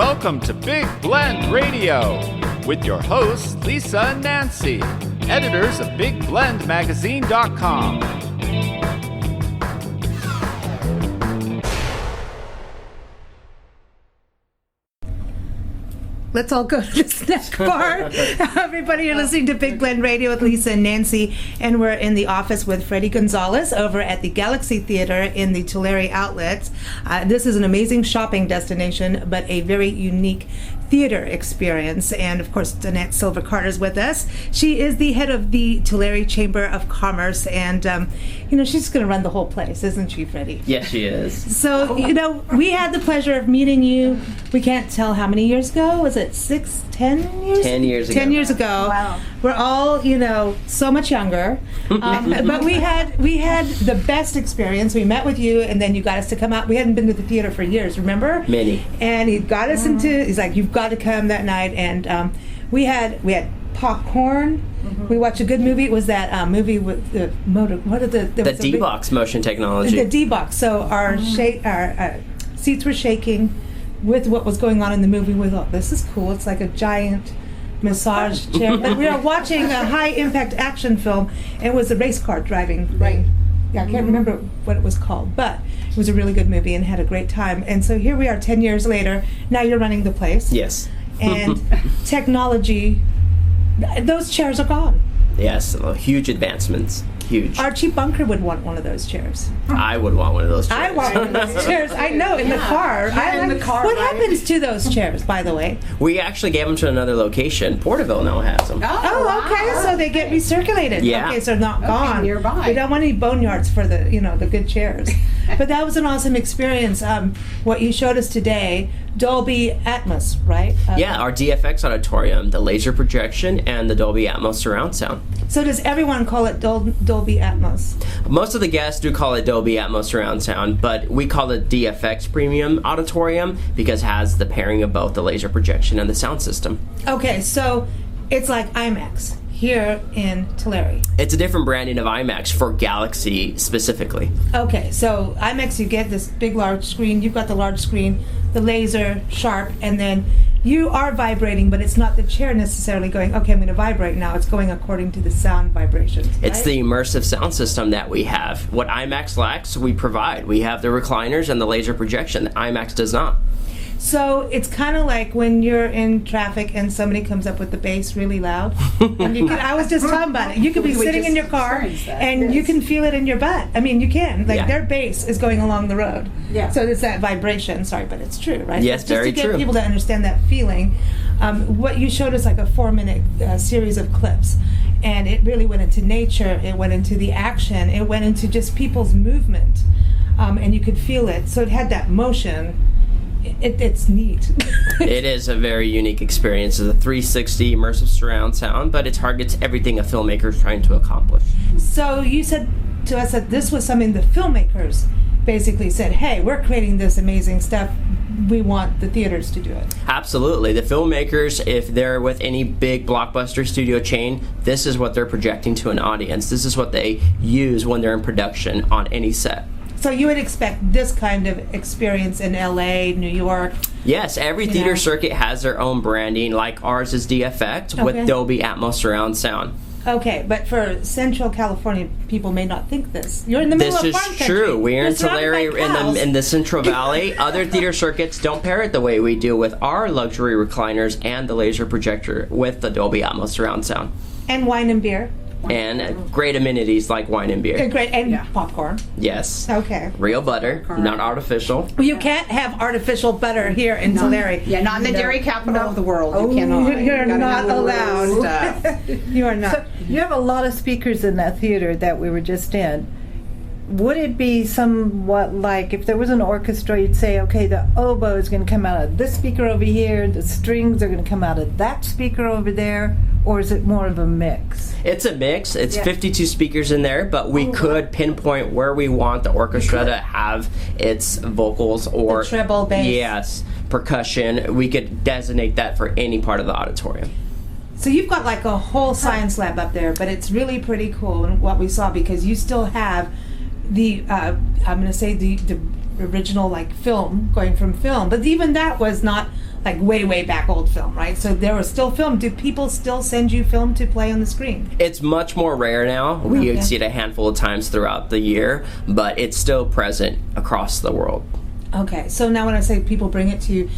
Welcome to Big Blend Radio with your hosts, Lisa and Nancy, editors of BigBlendMagazine.com. Let's all go to the snack bar. Everybody, you're listening to Big Blend Radio with Lisa and Nancy, and we're in the office with Freddie Gonzalez over at the Galaxy Theater in the Tulare-Outlets. This is an amazing shopping destination, but a very unique theater experience. And of course, Donnette Silva Carter is with us. She is the head of the Tulare Chamber of Commerce, and she's going to run the whole place, isn't she, Freddie? Yes, she is. So, we had the pleasure of meeting you. We can't tell how many years ago. Was it 10 years? 10 years ago. 10 years ago. Wow. We're all, so much younger. But we had the best experience. We met with you, and then you got us to come out. We hadn't been to the theater for years, remember? Many. And he got us he's like, you've got to come that night. And we had popcorn. Mm-hmm. We watched a good movie. It was that movie with the motor. What are the D-Box motion technology. The D-Box. So our seats were shaking with what was going on in the movie. We thought, this is cool. It's like a giant massage chair. But we were watching a high-impact action film. And it was a race car driving. Right. Yeah, I can't remember what it was called, but it was a really good movie and had a great time. And so here we are 10 years later. Now you're running the place. Yes. And technology, those chairs are gone. Yes, huge advancements. Huge. Archie Bunker would want one of those chairs. I would want one of those chairs. I want one of those chairs. I know, in the car. Yeah, in the car. What right? happens to those chairs, by the way? We actually gave them to another location. Porterville now has them. Oh, okay. Wow. So they get recirculated. Yeah. Okay, so they're not gone. Nearby. We don't want any boneyards for the good chairs. But that was an awesome experience. What you showed us today, Dolby Atmos, right? Yeah, our DFX auditorium, the laser projection, and the Dolby Atmos surround sound. So does everyone call it Dolby Atmos? Most of the guests do call it Dolby Atmos surround sound, but we call it DFX Premium Auditorium because it has the pairing of both the laser projection and the sound system. Okay, so it's like IMAX here in Tulare. It's a different branding of IMAX for Galaxy specifically. Okay, so IMAX, you get this big, large screen. You've got the large screen, the laser, sharp, and then you are vibrating, but it's not the chair necessarily going, okay, I'm going to vibrate now. It's going according to the sound vibrations. Right? It's the immersive sound system that we have. What IMAX lacks, we provide. We have the recliners and the laser projection. IMAX does not. So it's kind of like when you're in traffic and somebody comes up with the bass really loud. And I was just talking about it. You could be sitting in your car and you can feel it in your butt. I mean, you can. Like their bass is going along the road. Yeah. So it's that vibration. Sorry, but it's true, right? Yes, very true. Just to get people to understand that feeling. What you showed us like a 4-minute series of clips. And it really went into nature. It went into the action. It went into just people's movement. And you could feel it. So it had that motion. It's neat. It is a very unique experience. It's a 360 immersive surround sound, but it targets everything a filmmaker is trying to accomplish. So you said to us that this was something the filmmakers basically said, hey, we're creating this amazing stuff. We want the theaters to do it. Absolutely. The filmmakers, if they're with any big blockbuster studio chain, this is what they're projecting to an audience. This is what they use when they're in production on any set. So you would expect this kind of experience in LA, New York? Yes, every theater circuit has their own branding, like ours is DFX with Dolby Atmos surround sound. Okay, but for Central California, people may not think this. You're in the middle of farm country. This is true. We're in Tulare in the Central Valley. Other theater circuits don't pair it the way we do with our luxury recliners and the laser projector with the Dolby Atmos surround sound. And wine and beer. And great amenities like wine and beer. Great, and popcorn. Yes. Okay. Real butter, not artificial. Well, you can't have artificial butter here in Tulare. Yeah, not in the dairy capital of the world. You cannot. You're not allowed. You are not. So you have a lot of speakers in that theater that we were just in. Would it be somewhat like if there was an orchestra, you'd say, okay, the oboe is going to come out of this speaker over here, the strings are going to come out of that speaker over there, or is it more of a mix? It's a mix. It's 52 speakers in there, but we could pinpoint where we want the orchestra to have its vocals or the treble, bass. Yes, percussion. We could designate that for any part of the auditorium. So you've got like a whole science lab up there, but it's really pretty cool in what we saw because you still have the I'm going to say the original like film going from film, but even that was not like way back old film, right? So there was still film. Do people still send you film to play on the screen? It's much more rare now. We Okay. see it a handful of times throughout the year, but it's still present across the world. Okay, so now when I say people bring it to you,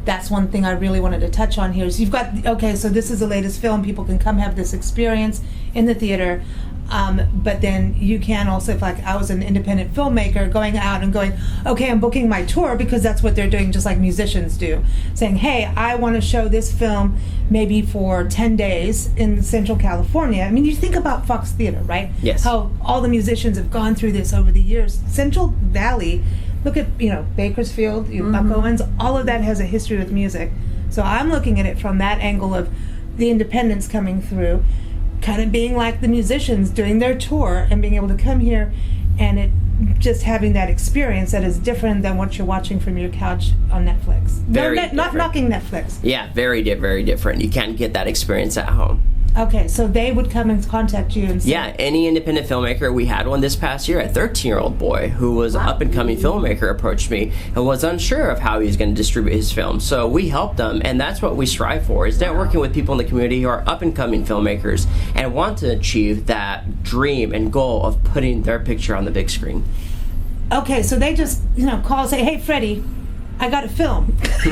that's one thing I really wanted to touch on here is you've got, okay, so this is the latest film. People can come have this experience in the theater. But then you can also, if like I was an independent filmmaker going out and going, okay, I'm booking my tour, because that's what they're doing, just like musicians do, saying, hey, I want to show this film maybe for 10 days in Central California. I mean, you think about Fox Theater, right? Yes. How all the musicians have gone through this over the years. Central Valley, look at, Bakersfield, Buck Owens, all of that has a history with music. So I'm looking at it from that angle of the independents coming through, kind of being like the musicians doing their tour and being able to come here and it just having that experience that is different than what you're watching from your couch on Netflix. Very Not different. knocking Netflix. Yeah, very different. You can't get that experience at home. Okay, so they would come and contact you and say, Yeah, any independent filmmaker. We had one this past year, a 13-year-old boy who was an up-and-coming filmmaker approached me and was unsure of how he was going to distribute his film. So we helped them, and that's what we strive for, is networking with people in the community who are up-and-coming filmmakers and want to achieve that dream and goal of putting their picture on the big screen. okay, so they just, call and say, hey, Freddie, I got a film. So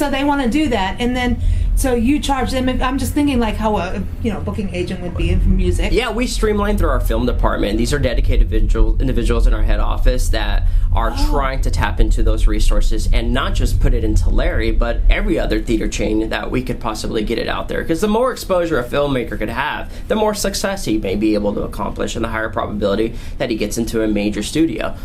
they want to do that, and then so you charge them. I'm just thinking like how a booking agent would be in music. Yeah, we streamline through our film department. These are dedicated individuals in our head office that are trying to tap into those resources and not just put it in Tulare, but every other theater chain that we could possibly get it out there. Because the more exposure a filmmaker could have, the more success he may be able to accomplish and the higher probability that he gets into a major studio.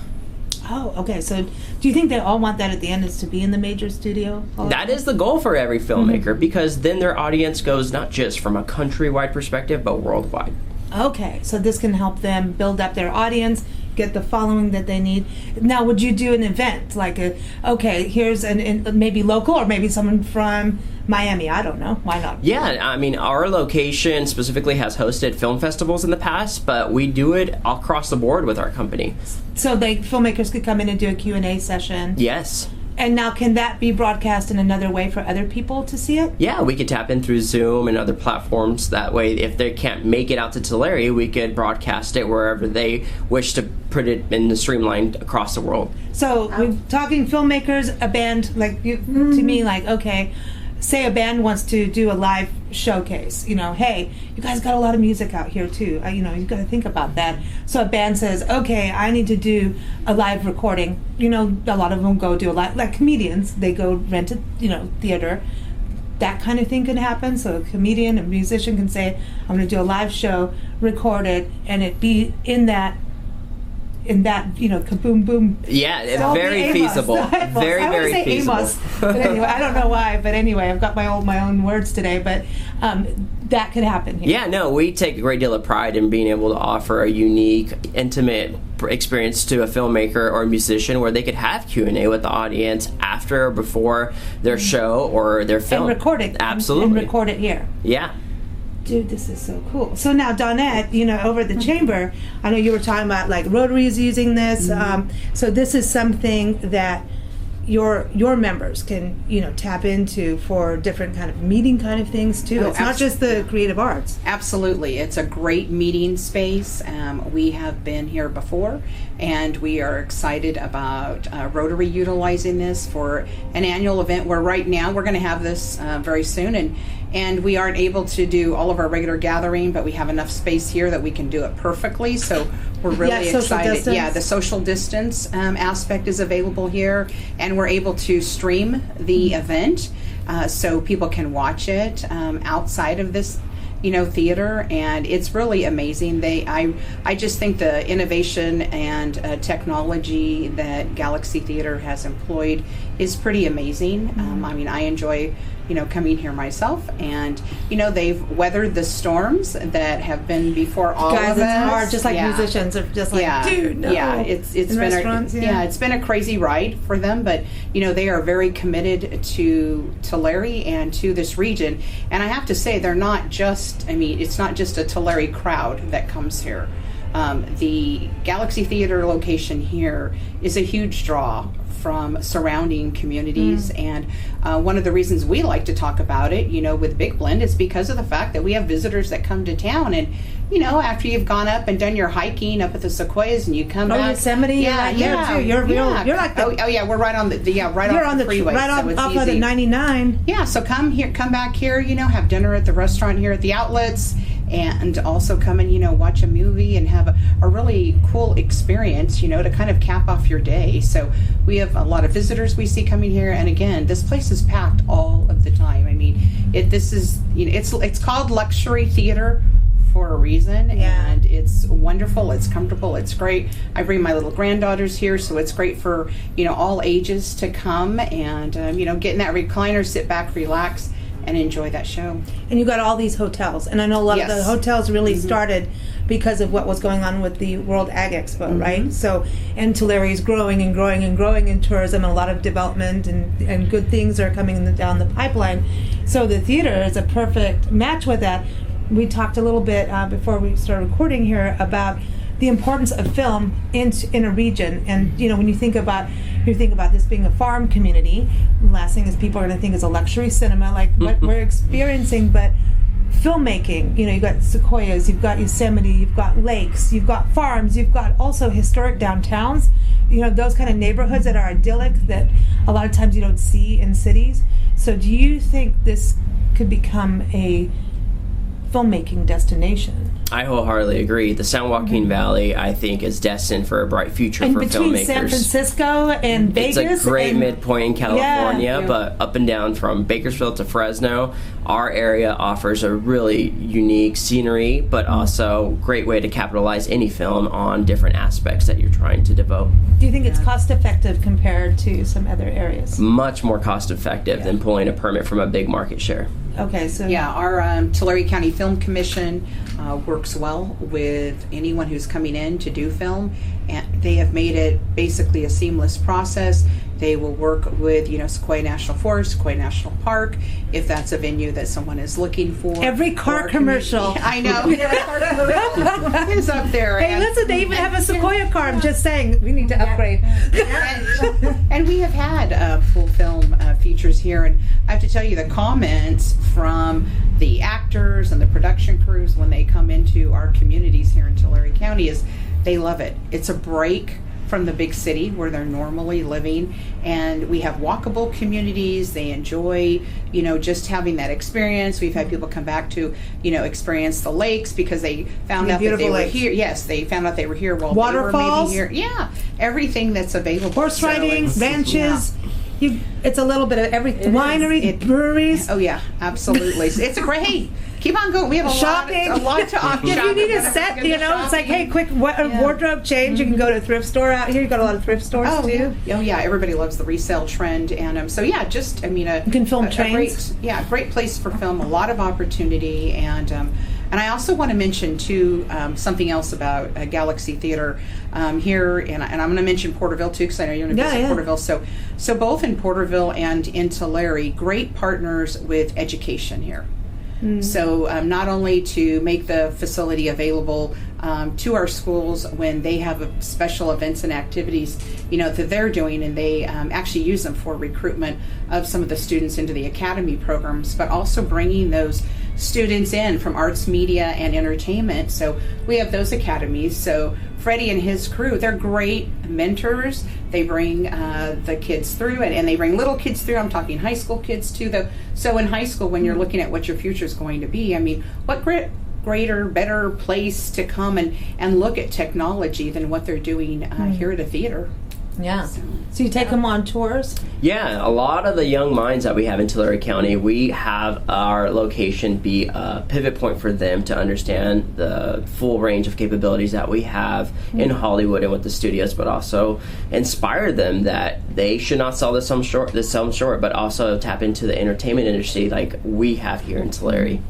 Oh, okay. So do you think they all want that at the end, is to be in the major studio? That is the goal for every filmmaker, because then their audience goes not just from a countrywide perspective, but worldwide. Okay, so this can help them build up their audience, get the following that they need. Now, would you do an event like here's maybe local or maybe someone from Miami? I don't know. Why not? Yeah, I mean, our location specifically has hosted film festivals in the past, but we do it across the board with our company. So filmmakers could come in and do a Q&A session. Yes. And now, can that be broadcast in another way for other people to see it? Yeah, we could tap in through Zoom and other platforms. That way, if they can't make it out to Tulare, we could broadcast it wherever they wish to put it in the streamlined across the world. So we're talking filmmakers, a band, like to me, like, okay, say a band wants to do a live showcase, hey, you guys got a lot of music out here too, you got to think about that. So a band says, okay, I need to do a live recording. A lot of them go do a live, like comedians, they go rent a theater. That kind of thing can happen. So a comedian, a musician can say, I'm going to do a live show, record it, and it be in that kaboom boom. Yeah, it's Dolby very Atmos. feasible. Very, I very say feasible. Amos, but anyway, I don't know why, but anyway, I've got my own words today, but that could happen here. Yeah, no, we take a great deal of pride in being able to offer a unique, intimate experience to a filmmaker or a musician where they could have Q&A with the audience after or before their show or their film. And record it. Absolutely. And record it here. Yeah. Dude, this is so cool. So now, Donnette, over at the chamber, I know you were talking about like Rotary's using this. So this is something that your members can tap into for different kind of meeting kind of things too. Oh, it's not just the creative arts. Absolutely. It's a great meeting space. We have been here before, and we are excited about Rotary utilizing this for an annual event where right now we're going to have this very soon, and we aren't able to do all of our regular gathering, but we have enough space here that we can do it perfectly. So we're really social excited. distance. Yeah, the social distance aspect is available here, and we're able to stream the event so people can watch it outside of this theater, and it's really amazing. I just think the innovation and technology that Galaxy Theater has employed is pretty amazing. I enjoy coming here myself, and they've weathered the storms that have been before all Guys, of us. it's hard, just like musicians are just like, dude, no. Yeah, it's been restaurants, it's been a crazy ride for them, but they are very committed to Tulare and to this region. And I have to say, they're not just, it's not just a Tulare crowd that comes here. The Galaxy Theater location here is a huge draw from surrounding communities, and one of the reasons we like to talk about it, with Big Blend, is because of the fact that we have visitors that come to town, and after you've gone up and done your hiking up at the Sequoias, and you come back, Yosemite, yeah, too. You're like we're right on the you're off the freeway, right so it's off easy. of the 99. Yeah, so come back here, have dinner at the restaurant here at the Outlets, and also come and watch a movie and have a really cool experience, to kind of cap off your day. So we have a lot of visitors we see coming here, and again, this place is packed all of the time. I mean, it's called luxury theater for a reason, and it's wonderful, it's comfortable, it's great. I bring my little granddaughters here, so it's great for all ages to come and get in that recliner, sit back, relax, and enjoy that show. And you got all these hotels, and I know a lot of the hotels really started because of what was going on with the World Ag Expo, right? So, and Tulare is growing and growing and growing in tourism, and a lot of development and good things are coming down the pipeline. So the theater is a perfect match with that. We talked a little bit before we started recording here about the importance of film in a region, and when you think about this being a farm community, the last thing is people are going to think is a luxury cinema like what we're experiencing, but filmmaking, you've got Sequoias, you've got Yosemite, you've got lakes, you've got farms, you've got also historic downtowns, those kind of neighborhoods that are idyllic that a lot of times you don't see in cities. So do you think this could become a filmmaking destination? I wholeheartedly agree. The San Joaquin Valley, I think, is destined for a bright future for filmmakers. Between San Francisco and Vegas, it's a great midpoint in California, but up and down from Bakersfield to Fresno, our area offers a really unique scenery, but also great way to capitalize any film on different aspects that you're trying to devote. Do you think it's cost effective compared to some other areas? Much more cost effective than pulling a permit from a big market share. Okay, so our Tulare County Film Commission works well with anyone who's coming in to do film, and they have made it basically a seamless process. They will work with Sequoia National Forest, Sequoia National Park, if that's a venue that someone is looking for. Every car commercial. I know. Car commercial is up there. Hey, listen, they even have a Sequoia car. I'm just saying, we need to upgrade. And we have had full film features here, and I have to tell you, the comments from the actors and the production crews when they come into our communities here in Tulare County is they love it. It's a break from the big city where they're normally living, and we have walkable communities. They enjoy just having that experience. We've had people come back to experience the lakes because they found out that they were here. Yes, they found out they were here while waterfalls, they were maybe here. Everything that's available. Horse riding, ranches. It's a little bit of everything. Wineries, breweries. Oh yeah, absolutely. It's a great. Keep on going. We have a lot to offer. If you need a set, it's like, hey, quick wardrobe change. You can go to a thrift store out here. You got a lot of thrift stores too. Oh yeah, everybody loves the resale trend, and you can film trains. Great place for film. A lot of opportunity, and I also want to mention too something else about Galaxy Theater here, and I'm going to mention Porterville too because I know you're going to visit Porterville. So both in Porterville and in Tulare, great partners with education here. So not only to make the facility available to our schools when they have special events and activities, that they're doing, and they actually use them for recruitment of some of the students into the academy programs, but also bringing those students in from arts, media, and entertainment. So we have those academies. So Freddie and his crew, they're great mentors. They bring the kids through, and they bring little kids through. I'm talking high school kids too. So in high school, when you're looking at what your future is going to be, I mean, what greater, better place to come and look at technology than what they're doing here at a theater. Yeah. So you take them on tours? Yeah, a lot of the young minds that we have in Tulare County, we have our location be a pivot point for them to understand the full range of capabilities that we have in Hollywood and with the studios, but also inspire them that they should not sell this film short, but also tap into the entertainment industry like we have here in Tulare.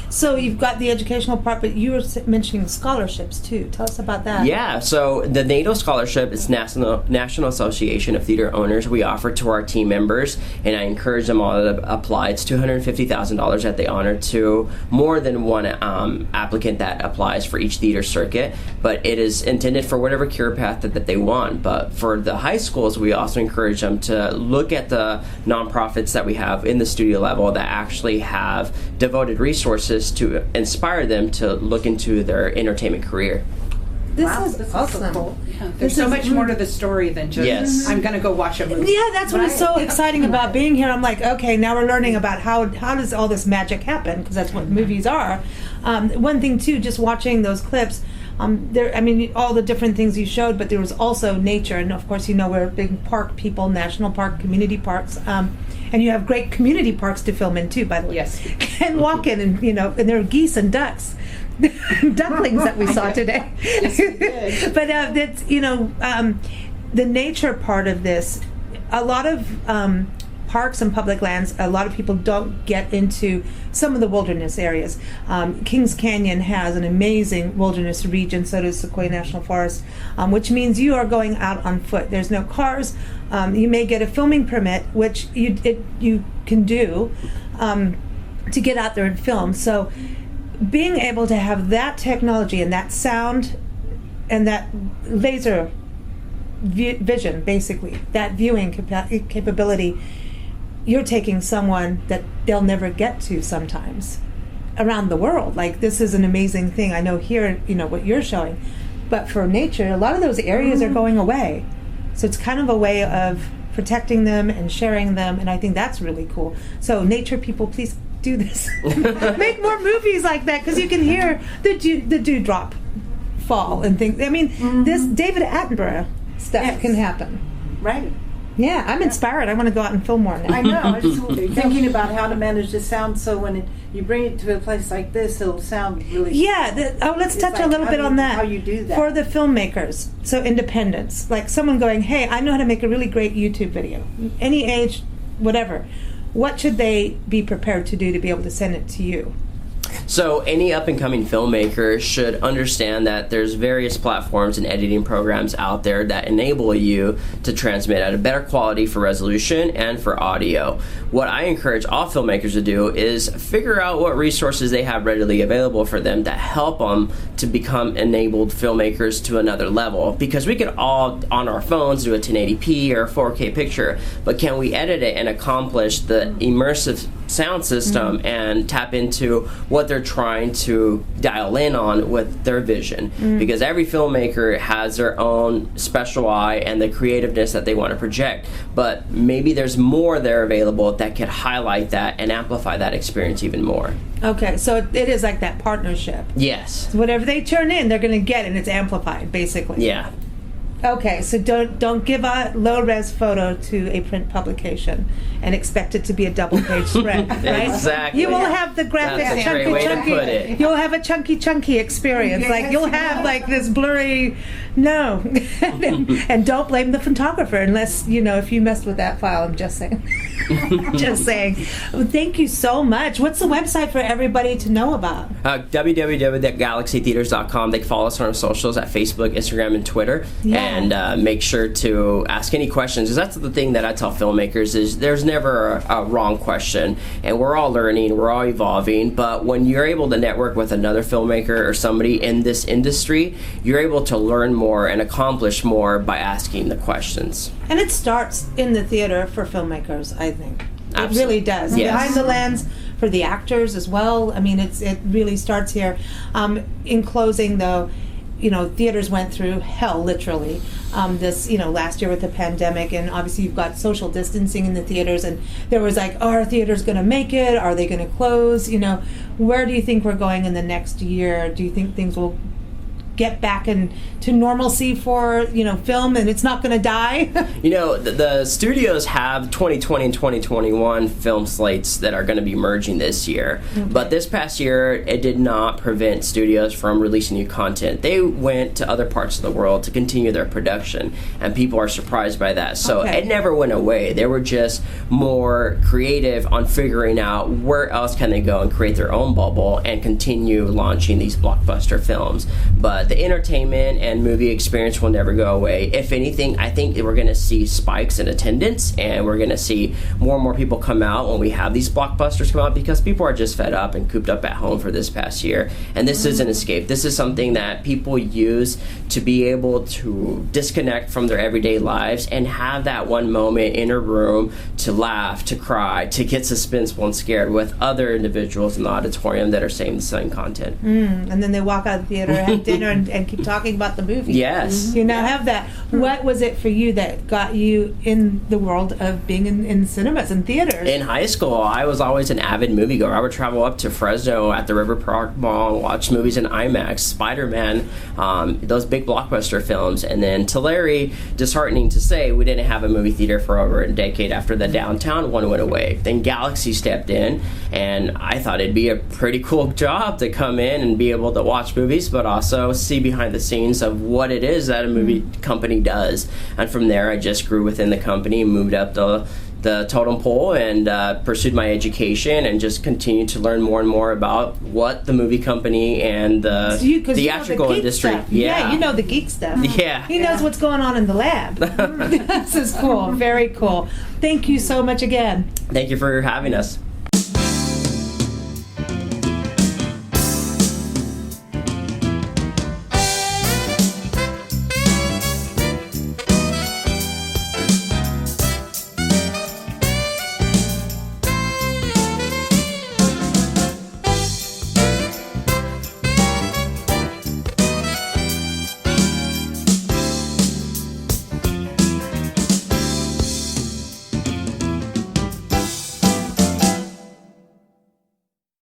So you've got the educational part, but you were mentioning scholarships too. Tell us about that. Yeah, so the NATO Scholarship is National Association of Theater Owners we offer to our team members, and I encourage them all to apply. It's $250,000 that they honor to more than one applicant that applies for each theater circuit, but it is intended for whatever career path that they want. But for the high schools, we also encourage them to look at the nonprofits that we have in the studio level that actually have devoted resources to inspire them to look into their entertainment career. This Wow, is this is awesome. so cool. Yeah, there's so much more to the story than just, Yes. I'm going to go watch a movie. Yeah, that's what is so exciting about being here. I'm like, okay, now we're learning about how does all this magic happen, because that's what movies are. One thing too, just watching those clips, there, I mean, all the different things you showed, but there was also nature, and of course, we're big park people, national park, community parks, and you have great community parks to film in too, by the way. Yes. And walk in, and and there are geese and ducks. Ducklings that we saw today. Yes, we did. But that's the nature part of this. A lot of parks and public lands, a lot of people don't get into some of the wilderness areas. Kings Canyon has an amazing wilderness region, so does Sequoia National Forest, which means you are going out on foot. There's no cars. You may get a filming permit, which you can do to get out there and film. So being able to have that technology and that sound and that laser vision, basically, that viewing capability, you're taking someone that they'll never get to sometimes around the world. Like, this is an amazing thing. I know here, what you're showing, but for nature, a lot of those areas are going away. So it's kind of a way of protecting them and sharing them, and I think that's really cool. So nature people, please do this. Make more movies like that, because you can hear the dewdrop fall and things. I mean, this David Attenborough stuff can happen. Right. Yeah, I'm inspired. I want to go out and film more now. I know. I was thinking about how to manage the sound so when you bring it to a place like this, it'll sound really. Yeah. Let's touch a little bit on that. How you do that for the filmmakers. So independence, like someone going, "Hey, I know how to make a really great YouTube video. Any age, whatever." What should they be prepared to do to be able to send it to you? So any up-and-coming filmmaker should understand that there's various platforms and editing programs out there that enable you to transmit at a better quality for resolution and for audio. What I encourage all filmmakers to do is figure out what resources they have readily available for them that help them to become enabled filmmakers to another level. Because we could all, on our phones, do a 1080p or a 4K picture, but can we edit it and accomplish the immersive sound system and tap into what they're trying to dial in on with their vision? Because every filmmaker has their own special eye and the creativeness that they want to project, but maybe there's more there available that could highlight that and amplify that experience even more. Okay, so it is like that partnership. Yes. So whatever they turn in, they're going to get, and it's amplified, basically. Yeah. Okay, so don't give a low-res photo to a print publication and expect it to be a double-page spread, right? Exactly. You will have the graphic That's a great way to put it. You'll have a chunky experience. Like, you'll have like this blurry. No, and don't blame the photographer unless if you messed with that file. I'm just saying. Just saying. Well, thank you so much. What's the website for everybody to know about? www.galaxytheaters.com. They can follow us on our socials at Facebook, Instagram, and Twitter. And make sure to ask any questions, because that's the thing that I tell filmmakers is there's never a wrong question, and we're all learning, we're all evolving, but when you're able to network with another filmmaker or somebody in this industry, you're able to learn more and accomplish more by asking the questions. And it starts in the theater for filmmakers, I think. Absolutely. It really does. Yes. Behind the lens for the actors as well. I mean, it really starts here. In closing, though, theaters went through hell, literally, this, last year with the pandemic, and obviously you've got social distancing in the theaters, and there was like, are theaters going to make it? Are they going to close? Where do you think we're going in the next year? Do you think things will get back into normalcy for film, and it's not going to die? The studios have 2020 and 2021 film slates that are going to be merging this year. Okay. But this past year, it did not prevent studios from releasing new content. They went to other parts of the world to continue their production, and people are surprised by that. So it never went away. They were just more creative on figuring out where else can they go and create their own bubble and continue launching these blockbuster films. But the entertainment and movie experience will never go away. If anything, I think we're going to see spikes in attendance, and we're going to see more and more people come out when we have these blockbusters come out, because people are just fed up and cooped up at home for this past year. And this is an escape. This is something that people use to be able to disconnect from their everyday lives and have that one moment in a room to laugh, to cry, to get suspenseful and scared with other individuals in the auditorium that are saying the same content. And then they walk out of the theater, have dinner, and keep talking about the movie. Yes. Have that. What was it for you that got you in the world of being in cinemas and theaters? In high school, I was always an avid moviegoer. I would travel up to Fresno at the River Park Mall, watch movies in IMAX, Spider-Man, those big blockbuster films. And then Tulare, disheartening to say, we didn't have a movie theater for over a decade after the downtown one went away. Then Galaxy stepped in, and I thought it'd be a pretty cool job to come in and be able to watch movies, but also see behind the scenes of what it is that a movie company does. And from there, I just grew within the company, moved up the totem pole, and pursued my education, and just continued to learn more and more about what the movie company and the theatrical industry. Stuff. Yeah, the geek stuff. Yeah. He knows what's going on in the lab. This is cool. Very cool. Thank you so much again. Thank you for having us.